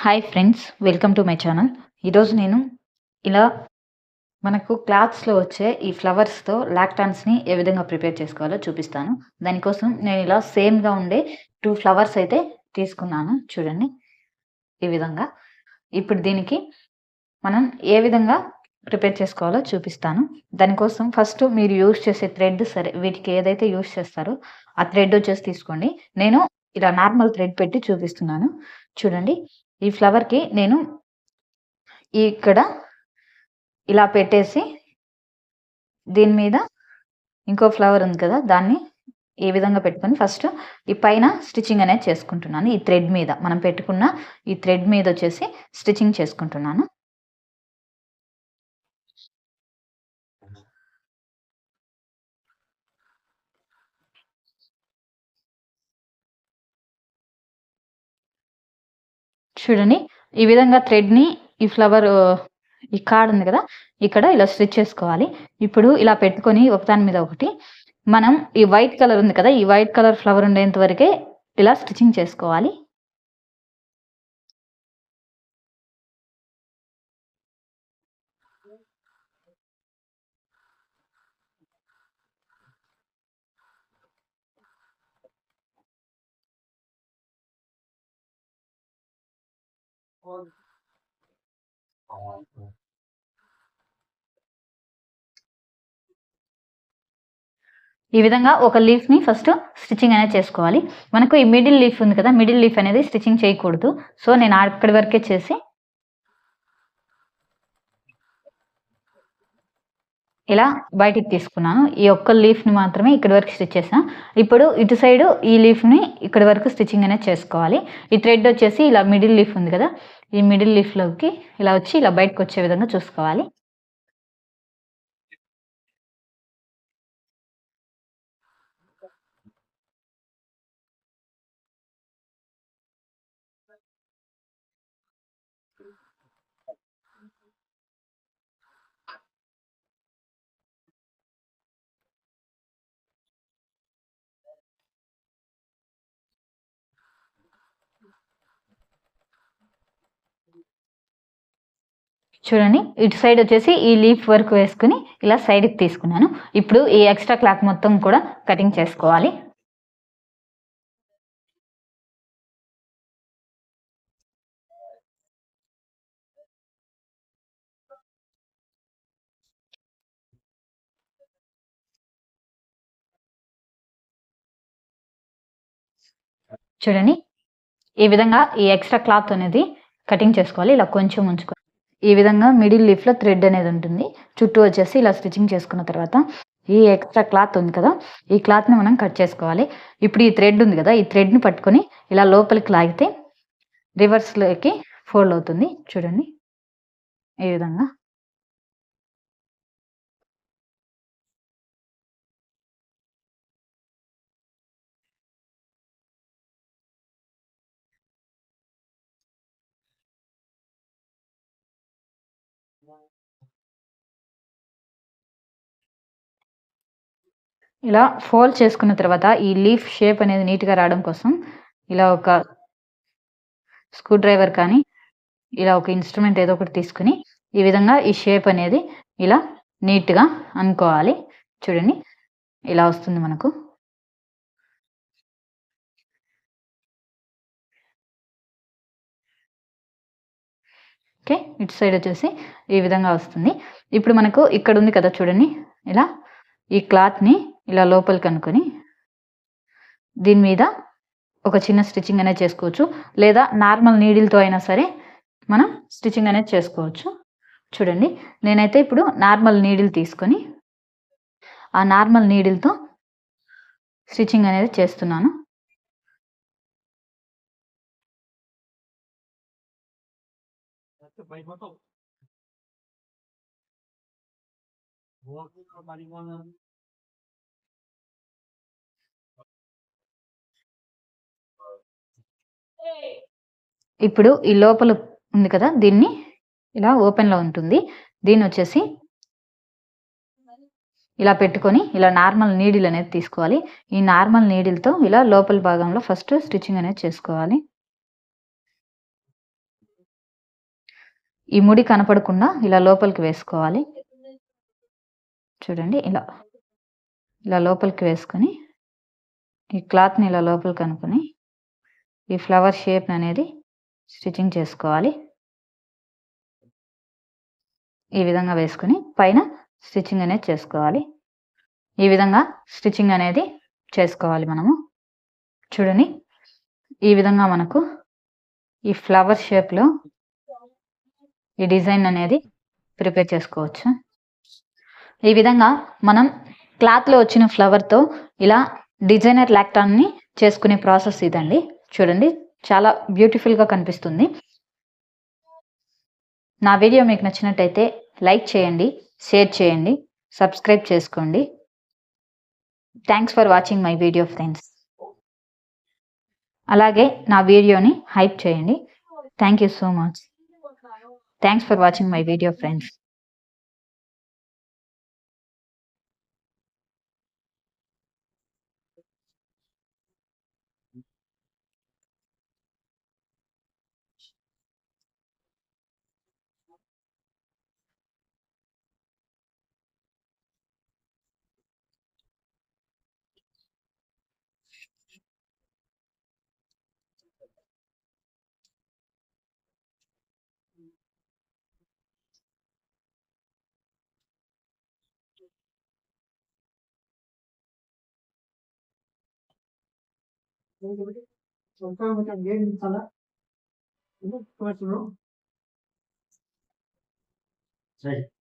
Hi friends, welcome to my channel. ఈరోజు నేను ఇలా మనకు క్లాత్స్లో వచ్చే ఈ ఫ్లవర్స్తో లాక్టాన్స్ని ఏ విధంగా ప్రిపేర్ చేసుకోవాలో చూపిస్తాను. దానికోసం నేను ఇలా సేమ్గా ఉండే 2 ఫ్లవర్స్ అయితే తీసుకున్నాను. చూడండి ఈ విధంగా. ఇప్పుడు దీనికి మనం ఏ విధంగా ప్రిపేర్ చేసుకోవాలో చూపిస్తాను. దానికోసం ఫస్ట్ మీరు యూజ్ చేసే థ్రెడ్, సరే వీటికి ఏదైతే యూజ్ చేస్తారో ఆ థ్రెడ్ వచ్చేసి తీసుకోండి. నేను ఇలా నార్మల్ థ్రెడ్ పెట్టి చూపిస్తున్నాను. చూడండి, ఈ ఫ్లవర్కి నేను ఇక్కడ ఇలా పెట్టేసి దీని మీద ఇంకో ఫ్లవర్ ఉంది కదా, దాన్ని ఈ విధంగా పెట్టుకొని ఫస్ట్ ఈ పైన స్టిచ్చింగ్ అనేది చేసుకుంటున్నాను. ఈ థ్రెడ్ మీద మనం పెట్టుకున్న ఈ థ్రెడ్ మీద వచ్చేసి స్టిచ్చింగ్ చేసుకుంటున్నాను. చూడండి, ఈ విధంగా థ్రెడ్ని ఈ ఫ్లవర్ ఈ కార్డ్ ఉంది కదా, ఇక్కడ ఇలా స్టిచ్ చేసుకోవాలి. ఇప్పుడు ఇలా పెట్టుకొని ఒకదాని మీద ఒకటి మనం ఈ వైట్ కలర్ ఉంది కదా, ఈ వైట్ కలర్ ఫ్లవర్ ఉండేంత వరకే ఇలా స్టిచ్చింగ్ చేసుకోవాలి. ఈ విధంగా ఒక లీఫ్ని ఫస్ట్ స్టిచ్చింగ్ అనేది చేసుకోవాలి. మనకు ఈ మిడిల్ లీఫ్ ఉంది కదా, మిడిల్ లీఫ్ అనేది స్టిచ్చింగ్ చేయకూడదు. సో నేను అక్కడి వరకే చేసి ఇలా బయటికి తీసుకున్నాను. ఈ ఒక్క లీఫ్ని మాత్రమే ఇక్కడి వరకు స్టిచ్ చేసాను. ఇప్పుడు ఇటు సైడ్ ఈ లీఫ్ని ఇక్కడి వరకు స్టిచ్చింగ్ అనేది చేసుకోవాలి. ఈ థ్రెడ్ వచ్చేసి ఇలా మిడిల్ లీఫ్ ఉంది కదా, ఈ మిడిల్ లీఫ్లోకి ఇలా వచ్చి ఇలా బయటకు వచ్చే విధంగా చూసుకోవాలి. చూడండి, ఇటు సైడ్ వచ్చేసి ఈ లీఫ్ వరకు వేసుకుని ఇలా సైడ్కి తీసుకున్నాను. ఇప్పుడు ఈ ఎక్స్ట్రా క్లాత్ మొత్తం కూడా కటింగ్ చేసుకోవాలి. చూడండి, ఈ విధంగా ఈ ఎక్స్ట్రా క్లాత్ అనేది కటింగ్ చేసుకోవాలి. ఇలా కొంచెం ఉంచుకో. ఈ విధంగా మిడిల్ లీఫ్లో థ్రెడ్ అనేది ఉంటుంది. చుట్టూ వచ్చేసి ఇలా స్టిచ్చింగ్ చేసుకున్న తర్వాత ఈ ఎక్స్ట్రా క్లాత్ ఉంది కదా, ఈ క్లాత్ని మనం కట్ చేసుకోవాలి. ఇప్పుడు ఈ థ్రెడ్ ఉంది కదా, ఈ థ్రెడ్ని పట్టుకొని ఇలా లోపలికి లాగితే రివర్స్లోకి ఫోల్డ్ అవుతుంది. చూడండి ఈ విధంగా. ఇలా ఫోల్డ్ చేసుకున్న తర్వాత ఈ లీఫ్ షేప్ అనేది నీట్గా రావడం కోసం ఇలా ఒక స్క్రూ డ్రైవర్ కానీ ఇలా ఒక ఇన్స్ట్రుమెంట్ ఏదో ఒకటి తీసుకుని ఈ విధంగా ఈ షేప్ అనేది ఇలా నీట్గా అనుకోవాలి. చూడండి, ఇలా వస్తుంది మనకు. ఓకే, ఇటు సైడ్ వచ్చేసి ఈ విధంగా వస్తుంది. ఇప్పుడు మనకు ఇక్కడ ఉంది కదా, చూడండి ఇలా ఈ క్లాత్ని ఇలా లోపలికి అనుకొని దీని మీద ఒక చిన్న స్టిచ్చింగ్ అనేది చేసుకోవచ్చు, లేదా నార్మల్ నీడిల్తో అయినా సరే మనం స్టిచ్చింగ్ అనేది చేసుకోవచ్చు. చూడండి, నేనైతే ఇప్పుడు నార్మల్ నీడిల్ తీసుకొని ఆ నార్మల్ నీడిల్తో స్టిచ్చింగ్ అనేది చేస్తున్నాను. ఇప్పుడు ఈ లోపల ఉంది కదా, దీన్ని ఇలా ఓపెన్లో ఉంటుంది. దీన్ని వచ్చేసి ఇలా పెట్టుకొని ఇలా నార్మల్ నీడిల్ అనేది తీసుకోవాలి. ఈ నార్మల్ నీడిల్తో ఇలా లోపల భాగంలో ఫస్ట్ స్టిచ్చింగ్ అనేది చేసుకోవాలి. ఈ ముడి కనపడకుండా ఇలా లోపలికి వేసుకోవాలి. చూడండి ఇలా లోపలికి వేసుకొని ఈ క్లాత్‌ని ఇలా లోపలికి అనుకొని ఈ ఫ్లవర్ షేప్‌ని అనేది స్టిచ్చింగ్ చేసుకోవాలి. ఈ విధంగా వేసుకొని పైన స్టిచ్చింగ్ అనేది చేసుకోవాలి. ఈ విధంగా స్టిచ్చింగ్ అనేది చేసుకోవాలి మనము. చూడండి ఈ విధంగా మనకు ఈ ఫ్లవర్ షేప్‌లో ఈ డిజైన్ అనేది ప్రిపేర్ చేసుకోవచ్చు. ఈ విధంగా మనం క్లాత్‌లో వచ్చిన ఫ్లవర్‌తో ఇలా డిజైనర్ లాక్టాన్‌ని చేసుకునే ప్రాసెస్ ఇదండి. చూడండి చాలా బ్యూటిఫుల్‌గా కనిపిస్తుంది. నా వీడియో మీకు నచ్చినట్టయితే లైక్ చేయండి, షేర్ చేయండి, సబ్స్క్రైబ్ చేసుకోండి. Thanks for watching my video friends. అలాగే నా వీడియోని హైప్ చేయండి. Thank you so much. Thanks for watching my video friends. Right.